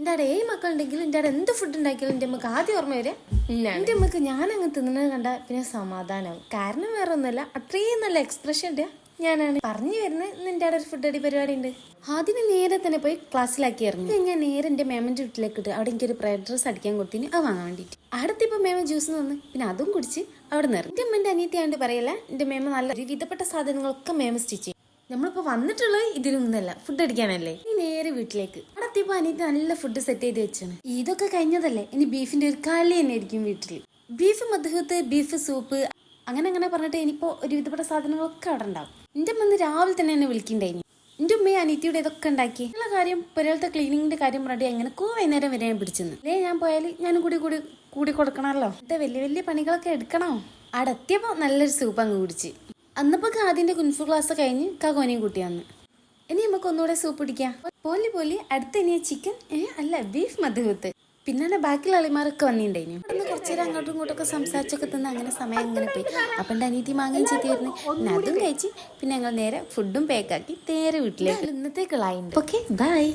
എൻ്റെ അവിടെ 7 മക്കളുണ്ടെങ്കിലും എൻ്റെ അവിടെ എന്ത് ഫുഡ് ഉണ്ടാക്കിയാലും എൻ്റെ അമ്മക്ക് ആദ്യം ഓർമ്മ വരെ എൻ്റെ അമ്മക്ക് ഞാനങ്ങ് തിന്നുന്നത് കണ്ട പിന്നെ സമാധാനമാവും. കാരണം വേറെ ഒന്നുമല്ല, അത്രയും നല്ല എക്സ്പ്രഷൻ ഉണ്ട്. ഞാനാണ് പറഞ്ഞു വരുന്നത്, നിന്റെ അവിടെ ഒരു ഫുഡ് അടി പരിപാടി ഉണ്ട്. ആദ്യം നേരെ തന്നെ പോയി ക്ലാസ്സിലാക്കി ഇറങ്ങി. ഞാൻ നേരെ എൻ്റെ മേമൻ്റെ വീട്ടിലേക്ക് ഇട്ട് അവിടെ എനിക്കൊരു ബ്രെഡ് ഡ്രസ് അടിക്കാൻ കൊടുത്തിന്, അത് വാങ്ങാൻ വേണ്ടിയിട്ട്. അടുത്തിപ്പോൾ മേമ ജ്യൂസ് തന്ന്, പിന്നെ അതും കുടിച്ച് അവിടെ നിന്ന് എൻ്റെ അമ്മൻ്റെ അനിയത്തിയാണ്ട് പറയല്ല, എൻ്റെ മേമ നല്ല വിധപ്പെട്ട സാധനങ്ങളൊക്കെ മേമ സ്റ്റിച്ച് ചെയ്യും. നമ്മളിപ്പോൾ വന്നിട്ടുള്ളത് ഇതിലൊന്നല്ല, ഫുഡ് അടിക്കാനല്ലേ. ഇനി നേരെ വീട്ടിലേക്ക്. അവിടെ എത്തിയപ്പോൾ അനിയത്തി നല്ല ഫുഡ് സെറ്റ് ചെയ്ത് വെച്ചാണ്. ഇതൊക്കെ കഴിഞ്ഞതല്ലേ, ഇനി ബീഫിന്റെ ഒരു കളി തന്നെ ആയിരിക്കും വീട്ടിൽ. ബീഫ് മദ്ഹൂത്ത്, ബീഫ് സൂപ്പ്, അങ്ങനെ പറഞ്ഞിട്ട് ഇനിയിപ്പോൾ ഒരു വിധപ്പെട്ട സാധനങ്ങളൊക്കെ അവിടെ ഉണ്ടാവും. എൻ്റെ അമ്മ രാവിലെ തന്നെ എന്നെ വിളിക്കണ്ടായിരുന്നു. എൻ്റെ ഉമ്മയും അനിയത്തിയുടെ ഇതൊക്കെ ഉണ്ടാക്കി എല്ലാ കാര്യം പുരലത്തെ ക്ലീനിങ്ങിന്റെ കാര്യം പറഞ്ഞിട്ട് എങ്ങനെക്കോ വൈകുന്നേരം വരെ ഞാൻ പിടിച്ചെന്ന്. അല്ലേ ഞാൻ പോയാൽ ഞാനും കൂടി കൊടുക്കണമല്ലോ. എന്നിട്ട് വലിയ പണികളൊക്കെ എടുക്കണോ. അവിടെ എത്തിയപ്പോൾ നല്ലൊരു സൂപ്പ് അങ്ങ് കുടിച്ച്. അന്നപ്പോൾ ആദ്യന്റെ കുൻഫു ക്ലാസ് കഴിഞ്ഞ് കാകോനെയും കൂട്ടി വന്ന്. ഇനി നമുക്ക് ഒന്നുകൂടെ സൂപ്പ് പിടിക്കാം. പോലി അടുത്ത ഇനി ചിക്കൻ അല്ല ബീഫ് മദ്ഹൂത്ത്. പിന്നെ ബാക്കിയുള്ള അളിമാരൊക്കെ വന്നിട്ടുണ്ടായിരുന്നു. അന്ന് കുറച്ചു നേരം അങ്ങോട്ടും ഇങ്ങോട്ടൊക്കെ സംസാരിച്ചൊക്കെ തിന്ന് അങ്ങനെ സമയം അങ്ങനെ പോയി. അപ്പം എൻ്റെ അനിയത്തി മാങ്ങയും ചീത്തയായിരുന്നു. പിന്നെ അതും കഴിച്ച് പിന്നെ ഞങ്ങൾ നേരെ ഫുഡും പാക്കാക്കി നേരെ വീട്ടിലേക്ക് ഇന്നത്തേക്കുള്ളായിട്ടുണ്ട്. Okay bye.